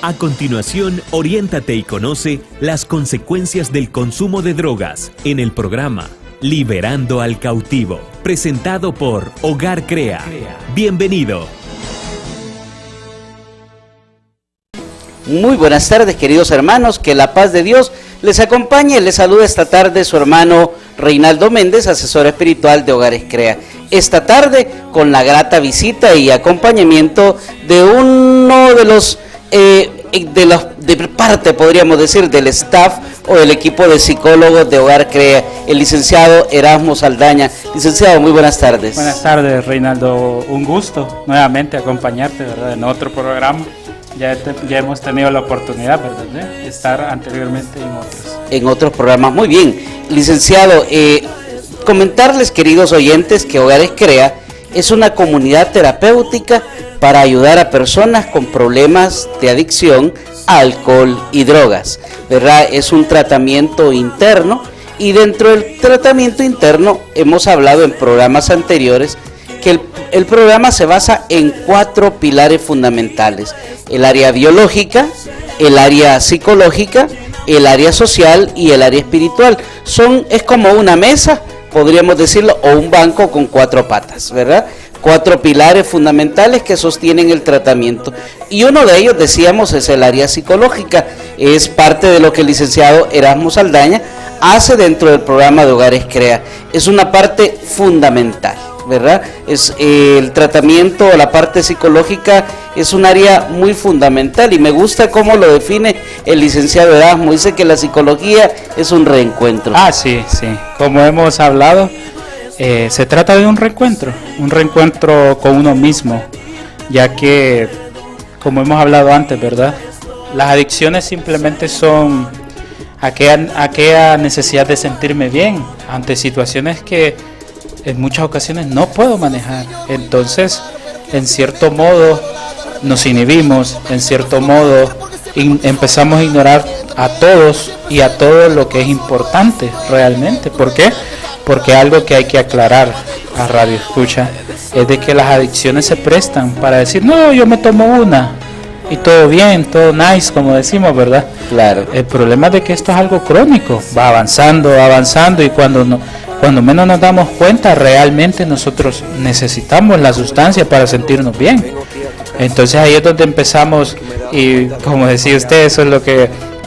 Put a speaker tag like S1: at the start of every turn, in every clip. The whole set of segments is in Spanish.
S1: A continuación, oriéntate y conoce las consecuencias del consumo de drogas en el programa Liberando al Cautivo, presentado por Hogar Crea. Bienvenido.
S2: Muy buenas tardes, queridos hermanos, que la paz de Dios les acompañe. Les saluda esta tarde su hermano Reinaldo Méndez, asesor espiritual de Hogares Crea. Esta tarde con la grata visita y acompañamiento de uno de los de parte, podríamos decir, del staff o del equipo de psicólogos de Hogar Crea, el licenciado Erasmo Saldaña. Licenciado, muy buenas tardes.
S3: Buenas tardes, Reinaldo. Un gusto nuevamente acompañarte, ¿verdad?, en otro programa. Ya hemos tenido la oportunidad, ¿verdad?, de estar anteriormente en otros programas.
S2: Muy bien, licenciado, comentarles, queridos oyentes, que Hogares Crea es una comunidad terapéutica para ayudar a personas con problemas de adicción a alcohol y drogas, ¿verdad? Es un tratamiento interno, y dentro del tratamiento interno hemos hablado en programas anteriores que el programa se basa en 4 pilares fundamentales: el área biológica, el área psicológica, el área social y el área espiritual. Es como una mesa, podríamos decirlo, o un banco con 4 patas, ¿verdad? 4 pilares fundamentales que sostienen el tratamiento. Y uno de ellos, decíamos, es el área psicológica. Es parte de lo que el licenciado Erasmo Saldaña hace dentro del programa de Hogares Crea. Es una parte fundamental, ¿verdad? Es el tratamiento, la parte psicológica es un área muy fundamental, y me gusta cómo lo define el licenciado Erasmo. Dice que la psicología es un reencuentro.
S3: Sí. Como hemos hablado, se trata de un reencuentro con uno mismo, ya que, como hemos hablado antes, ¿verdad?, las adicciones simplemente son aquella necesidad de sentirme bien ante situaciones que en muchas ocasiones no puedo manejar. Entonces, en cierto modo, nos inhibimos, en cierto modo, empezamos a ignorar a todos y a todo lo que es importante realmente. ¿Por qué? Porque algo que hay que aclarar a Radio Escucha es de que las adicciones se prestan para decir, no, yo me tomo una y todo bien, todo nice, como decimos, ¿verdad?
S2: Claro.
S3: El problema es de que esto es algo crónico, va avanzando, y cuando menos nos damos cuenta, realmente nosotros necesitamos la sustancia para sentirnos bien. Entonces ahí es donde empezamos, y como decía usted, eso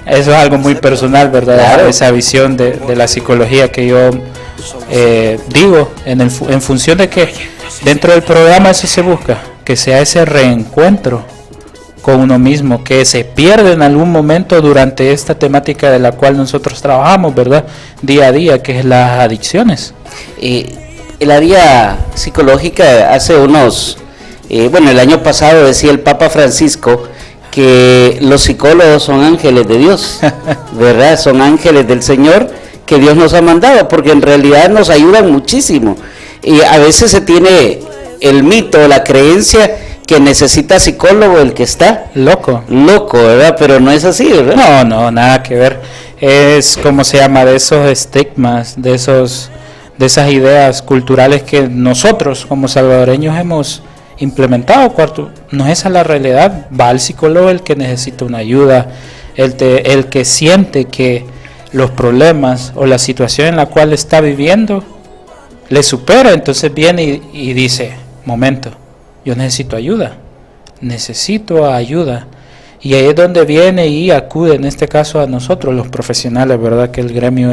S3: es algo muy personal, ¿verdad? Claro. Esa visión de la psicología que yo digo, en función de que dentro del programa eso se busca, que sea ese reencuentro con uno mismo, que se pierde en algún momento durante esta temática de la cual nosotros trabajamos, ¿verdad?, día a día, que es las adicciones.
S2: El área psicológica, hace el año pasado decía el Papa Francisco que los psicólogos son ángeles de Dios, ¿verdad? Son ángeles del Señor que Dios nos ha mandado, porque en realidad nos ayudan muchísimo. Y a veces se tiene el mito, la creencia que necesita psicólogo el que está loco, ¿verdad? Pero no es así, ¿verdad?
S3: No, nada que ver. Es como se llama, de esos estigmas, de esas ideas culturales que nosotros como salvadoreños hemos implementado. No es esa la realidad. Va al psicólogo el que necesita una ayuda, el que siente que los problemas o la situación en la cual está viviendo le supera, entonces viene y dice, momento, yo necesito ayuda, y ahí es donde viene y acude, en este caso a nosotros los profesionales, ¿verdad?, que el gremio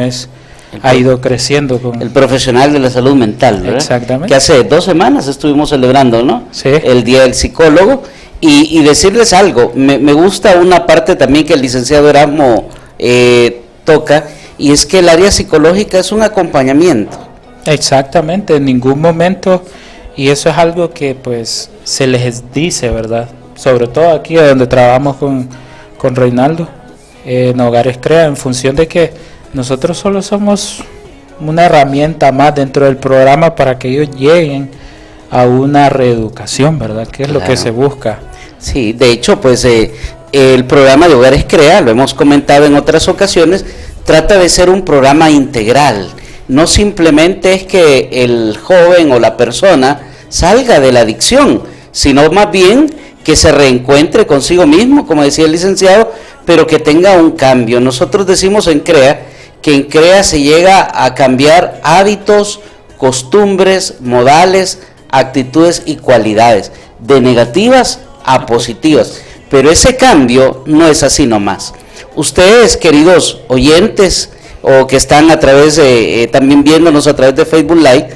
S3: ha ido creciendo con
S2: el profesional de la salud mental, ¿verdad?
S3: Exactamente.
S2: Que hace 2 semanas estuvimos celebrando, ¿no?
S3: Sí.
S2: El Día del Psicólogo, y decirles algo, me gusta una parte también que el licenciado Erasmo toca, y es que el área psicológica es un acompañamiento.
S3: Exactamente, en ningún momento, y eso es algo que pues se les dice, ¿verdad?, sobre todo aquí donde trabajamos con Reinaldo en Hogares Crea, en función de que nosotros solo somos una herramienta más dentro del programa para que ellos lleguen a una reeducación, ¿verdad?, que es lo que se busca.
S2: Sí, de hecho, pues el programa de Hogares Crea, lo hemos comentado en otras ocasiones, trata de ser un programa integral. No simplemente es que el joven o la persona salga de la adicción, sino más bien que se reencuentre consigo mismo, como decía el licenciado, pero que tenga un cambio. Nosotros decimos en CREA que en CREA se llega a cambiar hábitos, costumbres, modales, actitudes y cualidades, de negativas a positivas. Pero ese cambio no es así nomás. Ustedes, queridos oyentes, o que están a través de, también viéndonos a través de Facebook Live,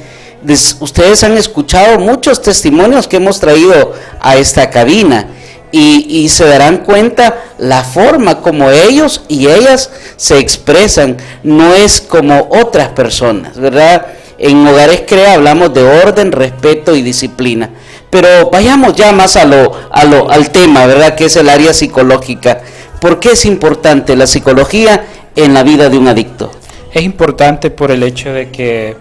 S2: ustedes han escuchado muchos testimonios que hemos traído a esta cabina y se darán cuenta la forma como ellos y ellas se expresan, no es como otras personas, ¿verdad? En Hogares CREA hablamos de orden, respeto y disciplina, pero vayamos ya más al tema, ¿verdad? Que es el área psicológica. ¿Por qué es importante la psicología en la vida de un adicto?
S3: Es importante por el hecho de que,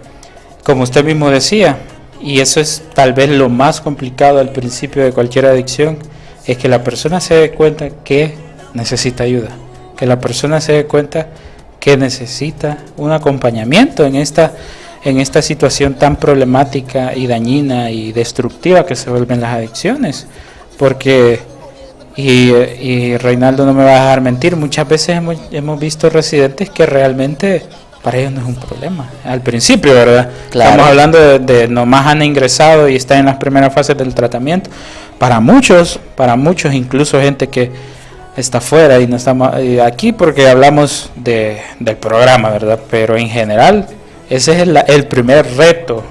S3: como usted mismo decía, y eso es tal vez lo más complicado al principio de cualquier adicción, es que la persona se dé cuenta que necesita ayuda, que la persona se dé cuenta que necesita un acompañamiento en esta situación tan problemática y dañina y destructiva que se vuelven las adicciones. Porque, y Reinaldo no me va a dejar mentir, muchas veces hemos visto residentes que realmente para ellos no es un problema, al principio, ¿verdad? Claro. Estamos hablando de nomás han ingresado y están en las primeras fases del tratamiento. Para muchos, incluso gente que está fuera y no estamos aquí porque hablamos del programa, ¿verdad? Pero en general, ese es el primer reto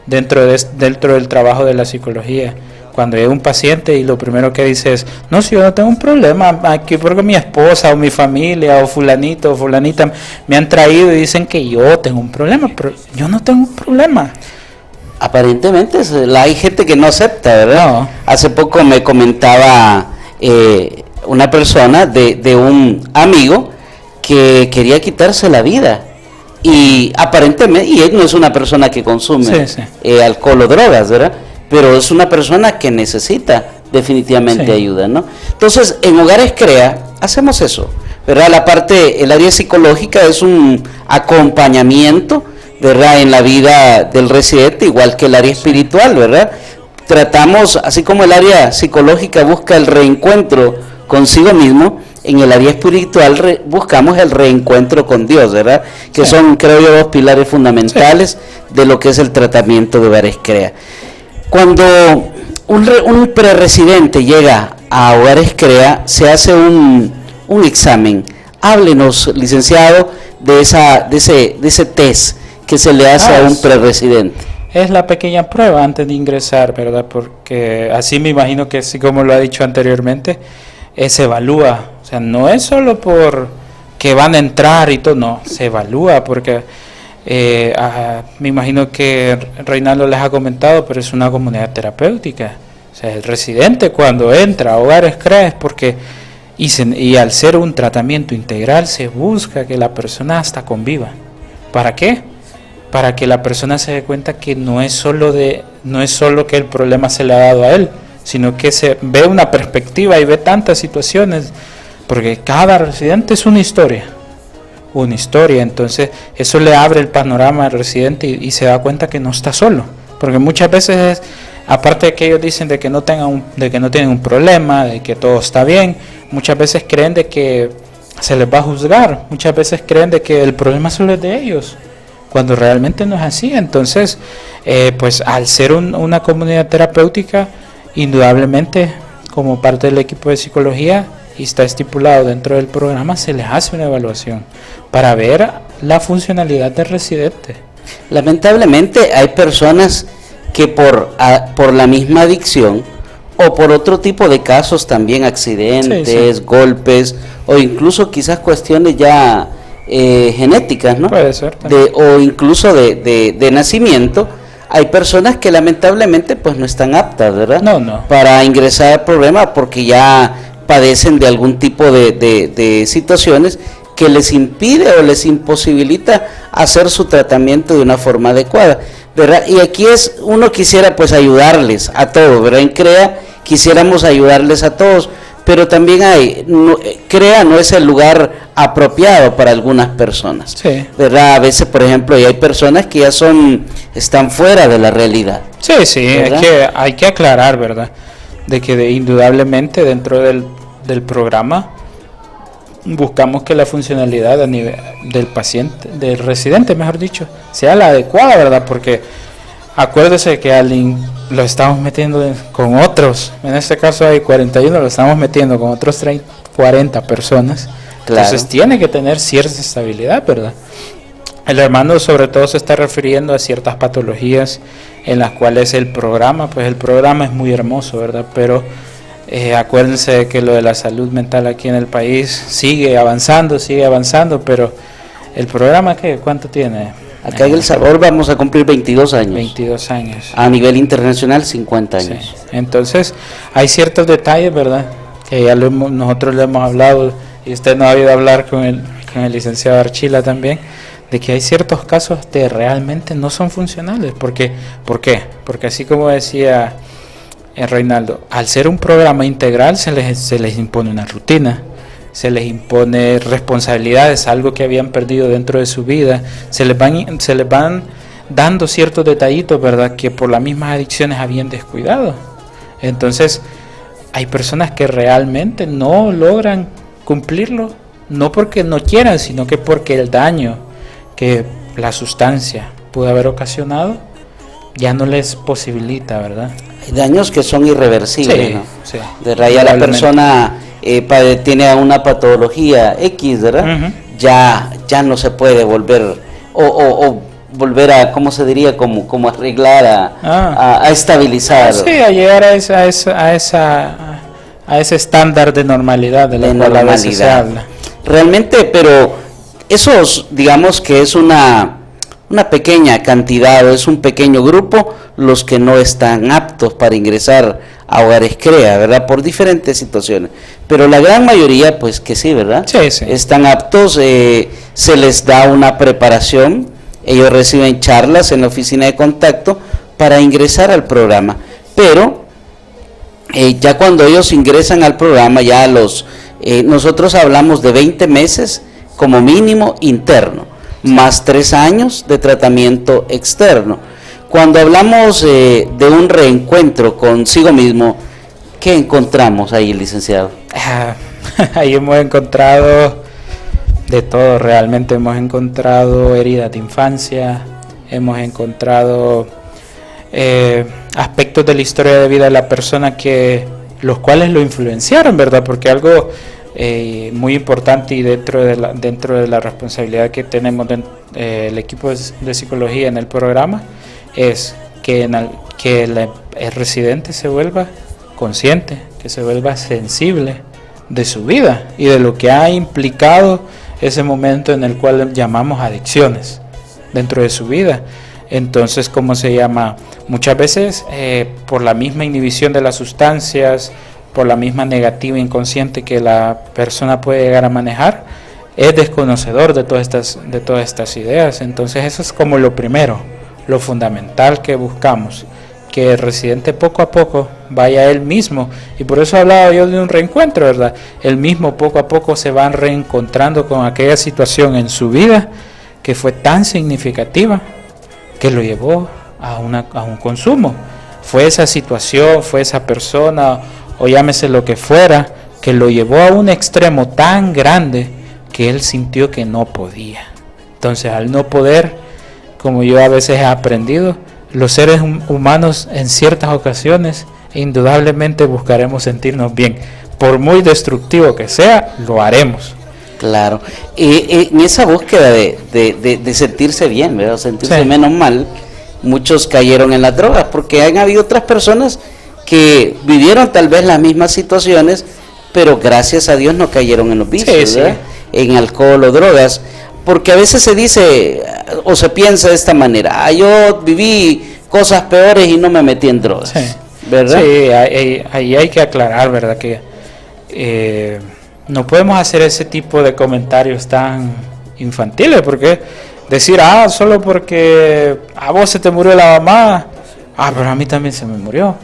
S3: dentro del trabajo de la psicología. Cuando llega un paciente y lo primero que dice es, no, si yo no tengo un problema aquí porque mi esposa o mi familia o fulanito o fulanita me han traído y dicen que yo tengo un problema, pero yo no tengo un problema.
S2: Aparentemente hay gente que no acepta, ¿verdad? No. Hace poco me comentaba una persona de un amigo que quería quitarse la vida y aparentemente, y él no es una persona que consume alcohol o drogas, ¿verdad? Pero es una persona que necesita definitivamente ayuda, ¿no? Entonces, en Hogares CREA hacemos eso, ¿verdad? El área psicológica es un acompañamiento, ¿verdad? En la vida del residente, igual que el área espiritual, ¿verdad? Tratamos, así como el área psicológica busca el reencuentro consigo mismo, en el área espiritual buscamos el reencuentro con Dios, ¿verdad? Que son, creo yo, dos pilares fundamentales de lo que es el tratamiento de Hogares CREA. Cuando un preresidente llega a Hogares CREA, se hace un examen. Háblenos, licenciado, de ese test que se le hace a un preresidente.
S3: Es la pequeña prueba antes de ingresar, ¿verdad? Porque así me imagino que, así como lo ha dicho anteriormente, se evalúa. O sea, no es solo por que van a entrar y todo, no, se evalúa porque me imagino que Reinaldo les ha comentado, pero es una comunidad terapéutica. O sea, el residente cuando entra a Hogares CREA es porque, y al ser un tratamiento integral, se busca que la persona hasta conviva. ¿Para qué? Para que la persona se dé cuenta que no es solo que el problema se le ha dado a él, sino que se ve una perspectiva y ve tantas situaciones, porque cada residente es una historia, entonces eso le abre el panorama al residente y se da cuenta que no está solo, porque muchas veces, aparte de que ellos dicen de que no tienen un problema, de que todo está bien, muchas veces creen de que se les va a juzgar, muchas veces creen de que el problema solo es de ellos, cuando realmente no es así. Entonces, pues al ser una comunidad terapéutica, indudablemente, como parte del equipo de psicología, y está estipulado dentro del programa, se les hace una evaluación para ver la funcionalidad del residente.
S2: Lamentablemente hay personas que por la misma adicción o por otro tipo de casos también, accidentes, golpes o incluso quizás cuestiones ya genéticas, ¿no?
S3: Puede ser.
S2: O incluso de nacimiento, hay personas que lamentablemente pues no están aptas, ¿verdad?
S3: No.
S2: Para ingresar al programa porque ya padecen de algún tipo de situaciones que les impide o les imposibilita hacer su tratamiento de una forma adecuada, ¿verdad? Y aquí uno quisiera pues ayudarles a todos, ¿verdad? En CREA quisiéramos ayudarles a todos, pero también CREA no es el lugar apropiado para algunas personas, ¿verdad? A veces, por ejemplo, hay personas que ya están fuera de la realidad.
S3: Sí, ¿verdad? Es que hay que aclarar, ¿verdad? de que indudablemente dentro del programa buscamos que la funcionalidad a nivel del paciente, del residente, mejor dicho, sea la adecuada, ¿verdad? Porque acuérdese que lo estamos metiendo con otros, en este caso hay 41, lo estamos metiendo con otros 40 personas,
S2: Claro.
S3: Entonces tiene que tener cierta estabilidad, ¿verdad? El hermano sobre todo se está refiriendo a ciertas patologías en las cuales el programa es muy hermoso, ¿verdad? Pero acuérdense de que lo de la salud mental aquí en el país sigue avanzando, pero el programa, ¿cuánto tiene?
S2: Acá en El Salvador vamos a cumplir 22 años.
S3: 22 años.
S2: A nivel internacional, 50 años.
S3: Sí. Entonces, hay ciertos detalles, ¿verdad? Que ya nosotros le hemos hablado, y usted no ha oído hablar con el licenciado Archila también, de que hay ciertos casos que realmente no son funcionales. ¿Por qué? Porque así como decía Reinaldo, al ser un programa integral se les impone una rutina, se les impone responsabilidades, algo que habían perdido dentro de su vida, se les van dando ciertos detallitos, ¿verdad?, que por las mismas adicciones habían descuidado. Entonces, hay personas que realmente no logran cumplirlo, no porque no quieran, sino que porque el daño que la sustancia pudo haber ocasionado ya no les posibilita, ¿verdad?
S2: Hay daños que son irreversibles,
S3: Sí,
S2: ¿no?
S3: sí.
S2: De raya la persona tiene una patología X, ¿verdad?
S3: Uh-huh.
S2: Ya no se puede volver o volver a, ¿cómo se diría? Como arreglar, a estabilizar.
S3: Sí, a llegar a ese estándar de normalidad de la cual a veces se habla.
S2: Realmente, pero esos, digamos que es una pequeña cantidad o es un pequeño grupo los que no están aptos para ingresar a Hogares CREA, ¿verdad? Por diferentes situaciones. Pero la gran mayoría, pues que sí, ¿verdad?
S3: Sí, sí.
S2: Están aptos, se les da una preparación, ellos reciben charlas en la oficina de contacto para ingresar al programa. Pero ya cuando ellos ingresan al programa, ya nosotros hablamos de 20 meses como mínimo interno, más 3 años de tratamiento externo. Cuando hablamos de un reencuentro consigo mismo, ¿qué encontramos ahí, licenciado?
S3: Ahí hemos encontrado de todo, realmente hemos encontrado heridas de infancia, hemos encontrado aspectos de la historia de vida de la persona los cuales lo influenciaron, ¿verdad? Porque algo muy importante y dentro de la responsabilidad que tenemos el equipo de psicología en el programa es que el residente se vuelva consciente, que se vuelva sensible de su vida y de lo que ha implicado ese momento en el cual llamamos adicciones dentro de su vida. Entonces, ¿cómo se llama? Muchas veces por la misma inhibición de las sustancias, por la misma negativa inconsciente que la persona puede llegar a manejar, es desconocedor de todas estas ideas. Entonces eso es como lo primero, lo fundamental que buscamos, que el residente poco a poco vaya él mismo, y por eso hablaba yo de un reencuentro, ¿verdad? Él mismo poco a poco se va reencontrando con aquella situación en su vida que fue tan significativa que lo llevó a un consumo. Fue esa situación, fue esa persona, o llámese lo que fuera, que lo llevó a un extremo tan grande que él sintió que no podía. Entonces, al no poder, como yo a veces he aprendido, los seres humanos en ciertas ocasiones indudablemente buscaremos sentirnos bien. Por muy destructivo que sea, lo haremos.
S2: Claro. En esa búsqueda de sentirse bien, ¿verdad? Sentirse menos mal, muchos cayeron en las drogas, porque han habido otras personas que vivieron tal vez las mismas situaciones, pero gracias a Dios no cayeron en los vicios, ¿verdad? En alcohol o drogas, porque a veces se dice o se piensa de esta manera: yo viví cosas peores y no me metí en drogas, ¿verdad?
S3: Sí, ahí hay que aclarar, ¿verdad? Que no podemos hacer ese tipo de comentarios tan infantiles, porque decir, solo porque a vos se te murió la mamá, pero a mí también se me murió.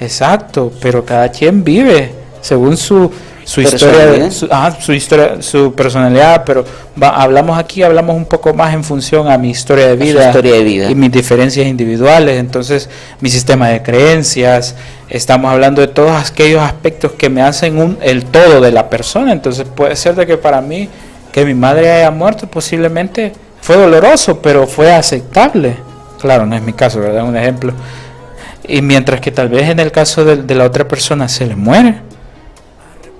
S3: Exacto, pero cada quien vive según su su historia, su personalidad, pero hablamos un poco más en función a mi historia de vida y mis diferencias individuales. Entonces, mi sistema de creencias, estamos hablando de todos aquellos aspectos que me hacen el todo de la persona. Entonces, puede ser de que para mí, que mi madre haya muerto, posiblemente fue doloroso, pero fue aceptable. Claro, no es mi caso, ¿verdad? Un ejemplo. Y mientras que tal vez en el caso de la otra persona se le muere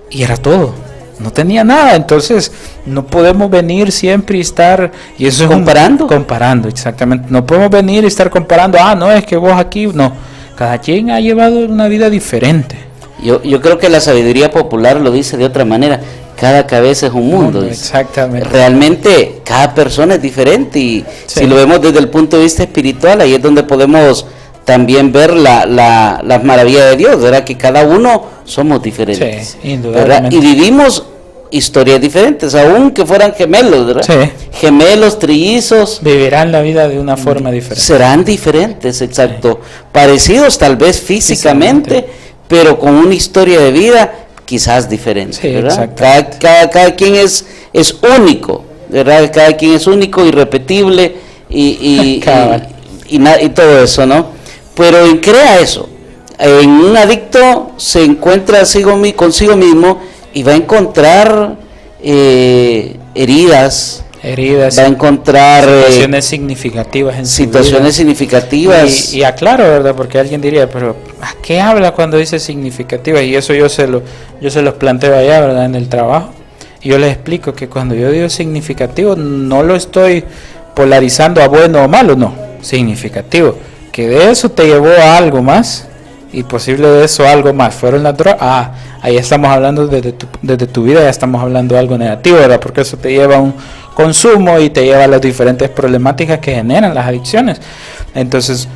S3: y era todo, no tenía nada. Entonces no podemos venir siempre y estar, y eso es comparando, exactamente. No podemos venir y estar comparando, no, es que vos aquí, no, cada quien ha llevado una vida diferente.
S2: Yo creo que la sabiduría popular lo dice de otra manera: cada cabeza es un mundo.
S3: Exactamente.
S2: Realmente cada persona es diferente, y si lo vemos desde el punto de vista espiritual, ahí es donde podemos también ver la maravilla de Dios, ¿verdad? Que cada uno somos diferentes, indudablemente, y vivimos historias diferentes, aun que fueran gemelos, ¿verdad? Sí. Gemelos, trillizos,
S3: vivirán la vida de una forma diferente.
S2: Serán diferentes, exacto. Sí. Parecidos tal vez físicamente, pero con una historia de vida quizás diferente, sí, ¿verdad? Cada quien es único, ¿verdad? Cada quien es único, irrepetible y todo eso, ¿no? Pero crea eso. En un adicto se encuentra consigo mismo y va a encontrar heridas, va a encontrar
S3: situaciones significativas en
S2: situaciones significativas.
S3: Y aclaro, ¿verdad? Porque alguien diría, pero ¿a qué habla cuando dice significativas? Y eso yo se los planteo allá, ¿verdad? En el trabajo. Y yo les explico que cuando yo digo significativo, no lo estoy polarizando a bueno o malo, no, significativo. Que de eso te llevó a algo más, y posible de eso algo más fueron las drogas. Ahí estamos hablando desde tu vida, ya estamos hablando de algo negativo, ¿verdad? Porque eso te lleva a un consumo y te lleva a las diferentes problemáticas que generan las adicciones. Entonces,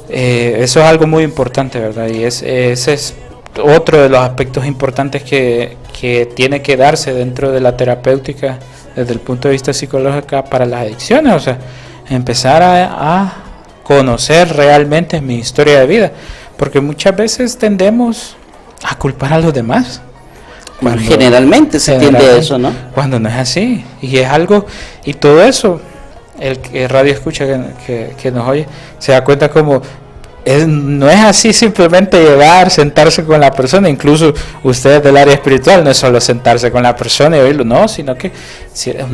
S3: eso es algo muy importante, ¿verdad? Y ese es otro de los aspectos importantes que tiene que darse dentro de la terapéutica desde el punto de vista psicológico para las adicciones. O sea, empezar a conocer realmente mi historia de vida, porque muchas veces tendemos a culpar a los demás.
S2: Generalmente se tiende a eso, ¿no?
S3: Cuando no es así, y es algo, y todo eso, el radio escucha que nos oye, se da cuenta como no es así simplemente llegar, sentarse con la persona. Incluso ustedes del área espiritual, no es solo sentarse con la persona y oírlo, no, sino que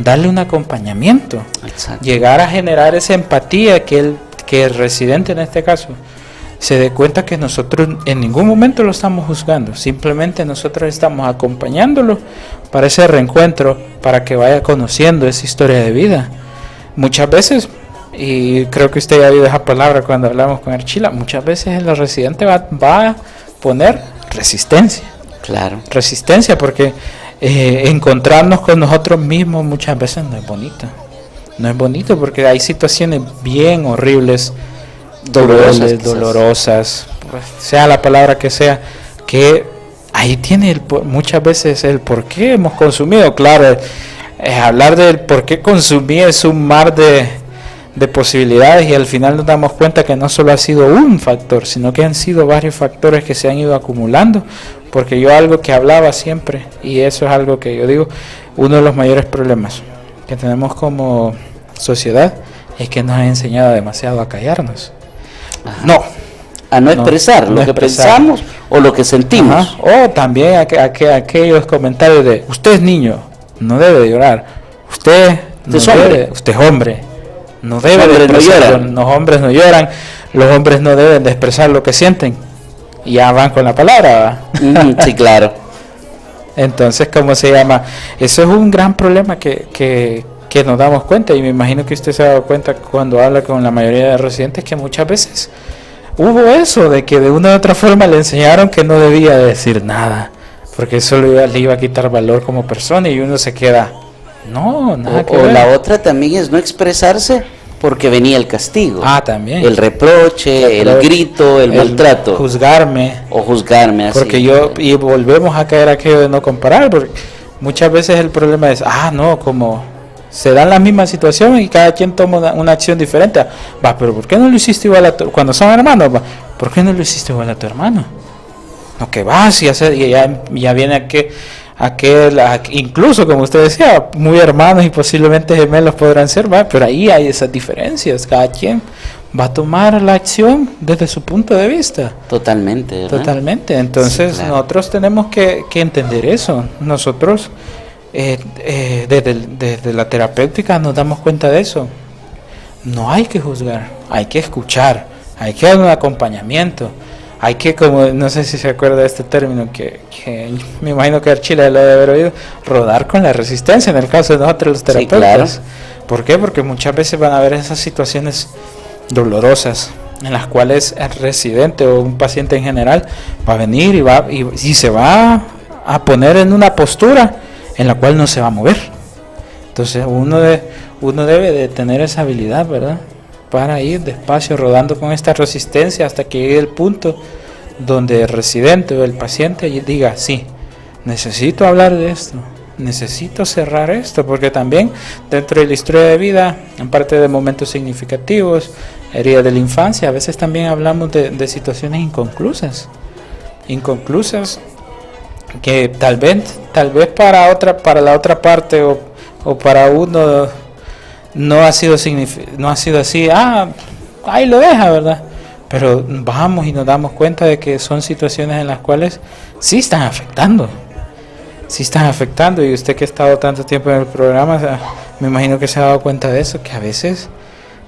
S3: darle un acompañamiento. Exacto. Llegar a generar esa empatía que el residente en este caso se dé cuenta que nosotros en ningún momento lo estamos juzgando, simplemente nosotros estamos acompañándolo para ese reencuentro, para que vaya conociendo esa historia de vida. Muchas veces, y creo que usted ya ha oído esa palabra cuando hablamos con Archila, muchas veces el residente va a poner resistencia.
S2: Claro.
S3: Resistencia, porque encontrarnos con nosotros mismos muchas veces no es bonito. No es bonito porque hay situaciones bien horribles, dolorosas, pues, sea la palabra que sea, que ahí tiene muchas veces el por qué hemos consumido. Claro, hablar del por qué consumí es un mar de posibilidades, y al final nos damos cuenta que no solo ha sido un factor, sino que han sido varios factores que se han ido acumulando. Porque yo algo que hablaba siempre, y eso es algo que yo digo, uno de los mayores problemas que tenemos como sociedad es que nos ha enseñado demasiado a callarnos.
S2: Ajá. A no expresar lo que pensamos o lo que sentimos.
S3: Ajá. O también aquellos comentarios de usted es niño, no debe de llorar, usted es hombre, no debe de expresar, los hombres no lloran, los hombres no deben de expresar lo que sienten, y ya van con la palabra, ¿verdad?
S2: Sí, claro.
S3: Entonces, ¿cómo se llama? Eso es un gran problema que nos damos cuenta, y me imagino que usted se ha dado cuenta cuando habla con la mayoría de residentes, que muchas veces hubo eso de que de una u otra forma le enseñaron que no debía decir nada, porque eso le iba a quitar valor como persona, y uno se queda, nada que ver.
S2: O la otra también es no expresarse porque venía el castigo.
S3: También.
S2: El reproche, el grito, el maltrato.
S3: Juzgarme.
S2: Así.
S3: Porque y volvemos a caer aquello de no comparar, porque muchas veces el problema es, como se dan la misma situación y cada quien toma una acción diferente. Pero ¿por qué no lo hiciste igual a cuando son hermanos? ¿Por qué no lo hiciste igual a tu hermano? No, que vas y ya viene incluso como usted decía, muy hermanos y posiblemente gemelos podrán ser, ¿va? Pero ahí hay esas diferencias, cada quien va a tomar la acción desde su punto de vista.
S2: Totalmente, ¿verdad?
S3: Totalmente, entonces sí, claro. Nosotros tenemos que entender eso, nosotros desde la terapéutica nos damos cuenta de eso, no hay que juzgar, hay que escuchar, hay que dar un acompañamiento. Hay que, como no sé si se acuerda de este término que me imagino que Archila lo debe haber oído, rodar con la resistencia en el caso de nosotros los terapeutas. Sí, claro. ¿Por qué? Porque muchas veces van a haber esas situaciones dolorosas en las cuales el residente o un paciente en general va a venir y se va a poner en una postura en la cual no se va a mover. Entonces uno debe de tener esa habilidad, ¿verdad?, para ir despacio rodando con esta resistencia hasta que llegue el punto donde el residente o el paciente diga, sí, necesito hablar de esto, necesito cerrar esto, porque también dentro de la historia de vida, en parte de momentos significativos, heridas de la infancia, a veces también hablamos de situaciones inconclusas que tal vez para la otra parte o para uno no ha sido así, ahí lo deja, ¿verdad? Pero vamos y nos damos cuenta de que son situaciones en las cuales sí están afectando, y usted que ha estado tanto tiempo en el programa, me imagino que se ha dado cuenta de eso, que a veces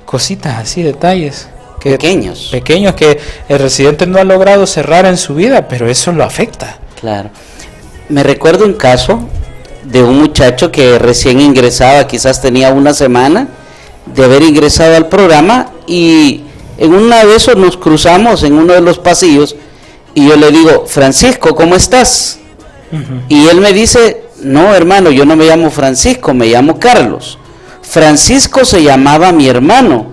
S3: cositas así, detalles pequeños que el residente no ha logrado cerrar en su vida, pero eso lo afecta.
S2: Claro. Me recuerdo un caso de un muchacho que recién ingresaba, quizás tenía una semana de haber ingresado al programa, y en una de esos nos cruzamos en uno de los pasillos y yo le digo, Francisco, ¿cómo estás? Uh-huh. Y él me dice, no, hermano, yo no me llamo Francisco, me llamo Carlos. Francisco se llamaba mi hermano,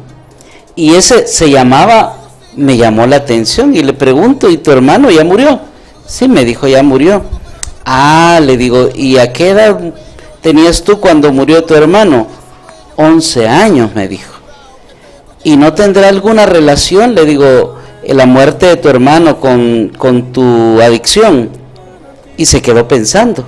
S2: y ese se llamaba, me llamó la atención, y le pregunto, ¿y tu hermano ya murió? Sí, me dijo, ya murió. Le digo, ¿y a qué edad tenías tú cuando murió tu hermano? 11 años, me dijo. ¿Y no tendrá alguna relación, le digo, la muerte de tu hermano con tu adicción? Y se quedó pensando.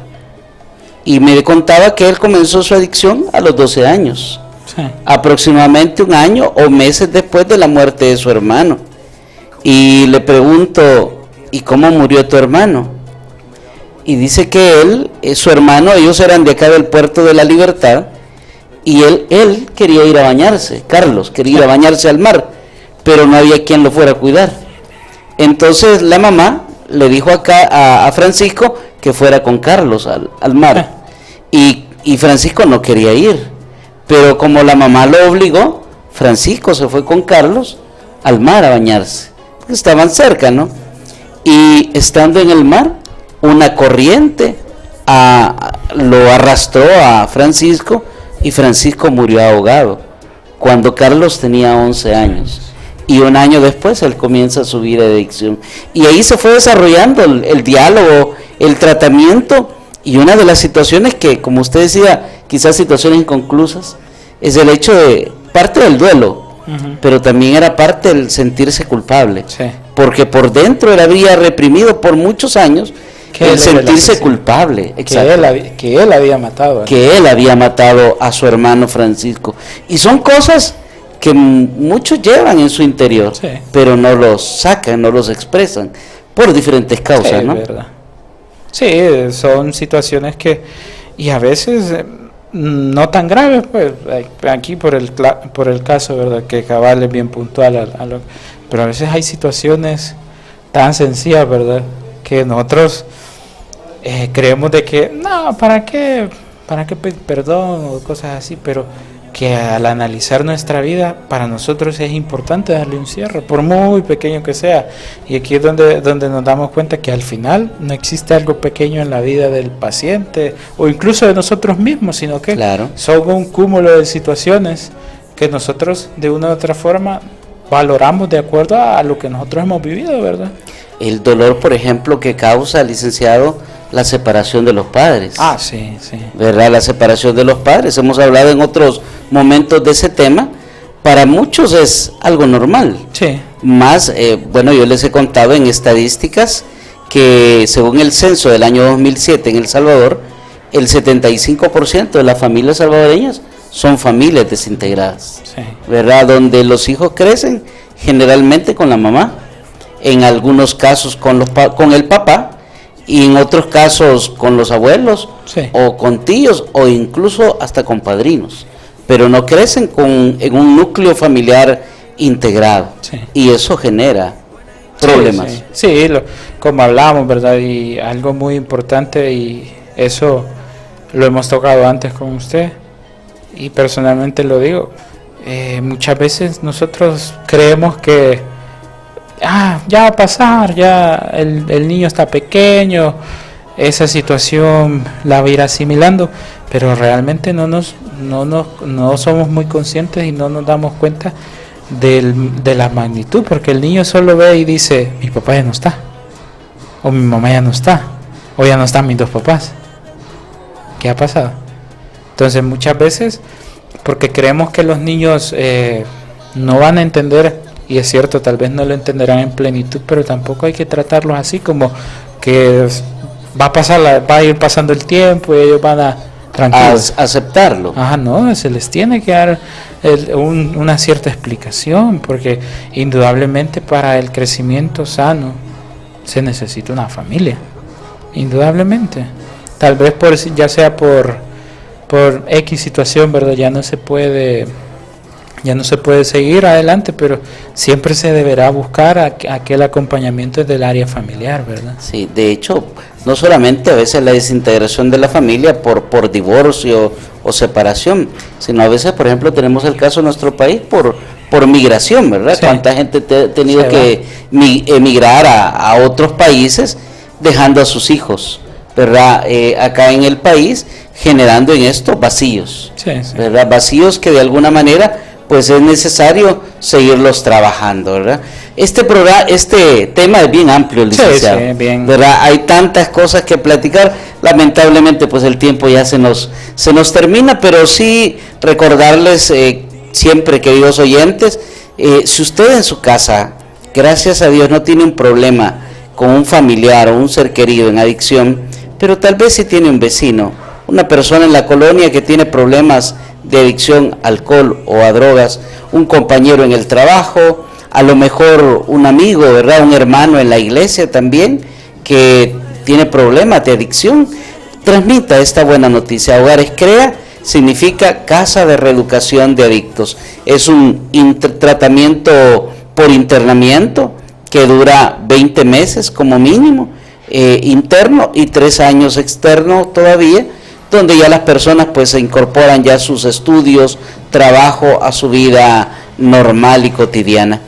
S2: Y me contaba que él comenzó su adicción a los 12 años. Sí. Aproximadamente un año o meses después de la muerte de su hermano. Y le pregunto, ¿y cómo murió tu hermano? Y dice que él, su hermano, ellos eran de acá del Puerto de la Libertad, y él quería ir a bañarse, Carlos quería ir a bañarse al mar, pero no había quien lo fuera a cuidar. Entonces la mamá le dijo acá a Francisco que fuera con Carlos al mar, y Francisco no quería ir, pero como la mamá lo obligó, Francisco se fue con Carlos al mar a bañarse, porque estaban cerca, ¿no? Y estando en el mar, una corriente lo arrastró a Francisco, y Francisco murió ahogado cuando Carlos tenía 11 años, y un año después él comienza su vida de adicción, y ahí se fue desarrollando el diálogo, el tratamiento. Y una de las situaciones que, como usted decía, quizás situaciones inconclusas, es el hecho de parte del duelo, uh-huh, pero también era parte del sentirse culpable, sí, porque por dentro él había reprimido por muchos años el sentirse culpable,
S3: que él había matado,
S2: que él había matado a su hermano Francisco. Y son cosas que muchos llevan en su interior, sí, pero no los sacan, no los expresan por diferentes causas, sí, ¿no?
S3: Verdad. Sí, son situaciones que, y a veces no tan graves, pues aquí por el caso, ¿verdad?, que cabal es bien puntual pero a veces hay situaciones tan sencillas, ¿verdad?, que nosotros creemos de que no, ¿para qué pedir perdón o cosas así? Pero que al analizar nuestra vida, para nosotros es importante darle un cierre, por muy pequeño que sea. Y aquí es donde nos damos cuenta que al final no existe algo pequeño en la vida del paciente o incluso de nosotros mismos, sino que claro, son un cúmulo de situaciones que nosotros de una u otra forma valoramos de acuerdo a lo que nosotros hemos vivido, ¿verdad?
S2: El dolor, por ejemplo, que causa, licenciado, la separación de los padres.
S3: Sí.
S2: ¿Verdad? La separación de los padres. Hemos hablado en otros momentos de ese tema. Para muchos es algo normal.
S3: Sí.
S2: Más, yo les he contado en estadísticas que según el censo del año 2007 en El Salvador, el 75% de las familias salvadoreñas son familias desintegradas,
S3: Sí.
S2: ¿verdad? Donde los hijos crecen generalmente con la mamá, en algunos casos con el papá, y en otros casos con los abuelos,
S3: Sí.
S2: o con tíos, o incluso hasta con padrinos, pero no crecen en un núcleo familiar integrado,
S3: Sí.
S2: y eso genera problemas.
S3: Sí, como hablamos, ¿verdad? Y algo muy importante, y eso lo hemos tocado antes con usted, y personalmente lo digo, muchas veces nosotros creemos que ya va a pasar, ya el niño está pequeño, esa situación la va a ir asimilando, pero realmente no somos muy conscientes y no nos damos cuenta de la magnitud, porque el niño solo ve y dice, mi papá ya no está, o mi mamá ya no está, o ya no están mis dos papás. ¿Qué ha pasado? Entonces muchas veces, porque creemos que los niños no van a entender, y es cierto, tal vez no lo entenderán en plenitud, pero tampoco hay que tratarlos así como que va a ir pasando el tiempo y ellos van a tranquilos
S2: Aceptarlo.
S3: no, se les tiene que dar una cierta explicación, porque indudablemente para el crecimiento sano se necesita una familia, indudablemente. Tal vez ya sea por X situación, ¿verdad? Ya no se puede seguir adelante, pero siempre se deberá buscar aquel acompañamiento del área familiar, ¿verdad?
S2: Sí, de hecho, no solamente a veces la desintegración de la familia por divorcio o separación, sino a veces, por ejemplo, tenemos el caso en nuestro país por migración, ¿verdad?
S3: Sí.
S2: Cuánta gente ha tenido que emigrar a otros países dejando a sus hijos, ¿verdad? Acá en el país, generando en esto vacíos,
S3: Sí.
S2: ¿verdad? Vacíos que de alguna manera pues es necesario seguirlos trabajando, ¿verdad? Este tema es bien amplio, licenciado,
S3: Sí, bien.
S2: ¿verdad? Hay tantas cosas que platicar, lamentablemente pues el tiempo ya se nos termina, pero sí recordarles siempre, queridos oyentes, si usted en su casa, gracias a Dios, no tiene un problema con un familiar o un ser querido en adicción, pero tal vez sí tiene un vecino, una persona en la colonia que tiene problemas de adicción a alcohol o a drogas, un compañero en el trabajo, a lo mejor un amigo, ¿verdad? Un hermano en la iglesia también que tiene problemas de adicción, transmita esta buena noticia. Hogares Crea significa Casa de Reeducación de Adictos. Es un tratamiento por internamiento que dura 20 meses como mínimo, interno, y 3 años externo todavía, donde ya las personas pues se incorporan ya a sus estudios, trabajo, a su vida normal y cotidiana.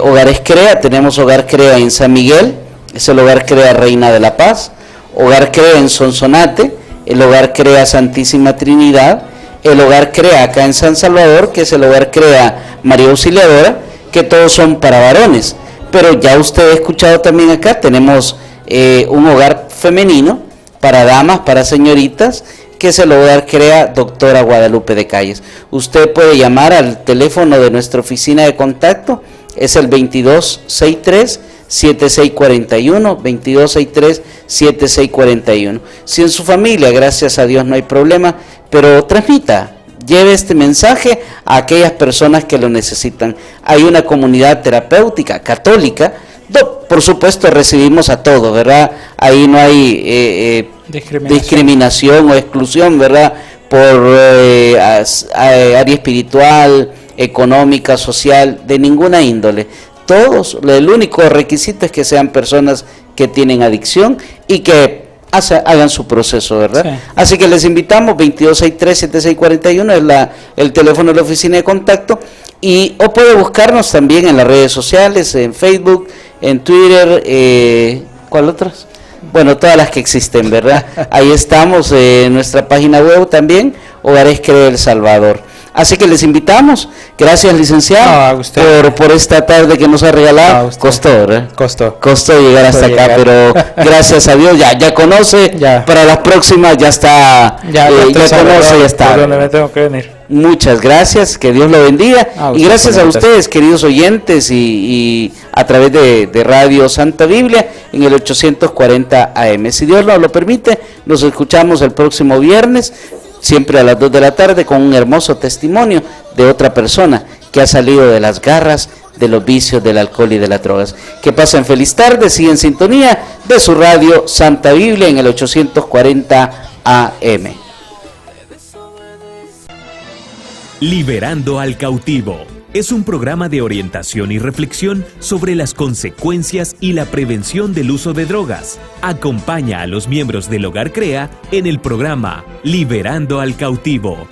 S2: Hogares Crea, tenemos Hogar Crea en San Miguel, es el Hogar Crea Reina de la Paz, Hogar Crea en Sonsonate, el Hogar Crea Santísima Trinidad, el Hogar Crea acá en San Salvador, que es el Hogar Crea María Auxiliadora, que todos son para varones, pero ya usted ha escuchado también acá, tenemos un hogar femenino, para damas, para señoritas, que es el Hogar Crea Doctora Guadalupe de Calles. Usted puede llamar al teléfono de nuestra oficina de contacto, es el 2263-7641, 2263-7641. Si en su familia, gracias a Dios, no hay problema, pero transmita, lleve este mensaje a aquellas personas que lo necesitan. Hay una comunidad terapéutica católica, por supuesto recibimos a todos, ¿verdad? Ahí no hay discriminación o exclusión, ¿verdad? Por área espiritual, económica, social, de ninguna índole. Todos, el único requisito es que sean personas que tienen adicción y que hagan su proceso, ¿verdad? Sí. Así que les invitamos, 2263-7641 es el teléfono de la oficina de contacto, o puede buscarnos también en las redes sociales, en Facebook, en Twitter, ¿cuál otras? Bueno, todas las que existen, ¿verdad? Ahí estamos, en nuestra página web también, Hogares Crea El Salvador. Así que les invitamos. Gracias, licenciado,
S3: No, a usted.
S2: por esta tarde que nos ha
S3: A
S2: regalado.
S3: usted.
S2: Costó, ¿verdad?
S3: Costó
S2: Llegar hasta
S3: Costó
S2: acá,
S3: llegar.
S2: pero gracias a Dios ya conoce.
S3: Ya.
S2: Para las próximas ya está, ya conoce, ya está.
S3: ¿Por dónde me tengo que venir?
S2: Muchas gracias, que Dios lo bendiga.
S3: A
S2: Y
S3: usted
S2: gracias
S3: por
S2: a
S3: invitarme.
S2: ustedes, queridos oyentes, y a través de Radio Santa Biblia en el 840 AM. Si Dios nos lo permite, nos escuchamos el próximo viernes, siempre a las 2 de la tarde, con un hermoso testimonio de otra persona que ha salido de las garras de los vicios del alcohol y de las drogas. Que pasen feliz tarde, sigan en sintonía de su radio Santa Biblia en el 840 AM.
S1: Liberando al cautivo. Es un programa de orientación y reflexión sobre las consecuencias y la prevención del uso de drogas. Acompaña a los miembros del Hogar Crea en el programa Liberando al cautivo.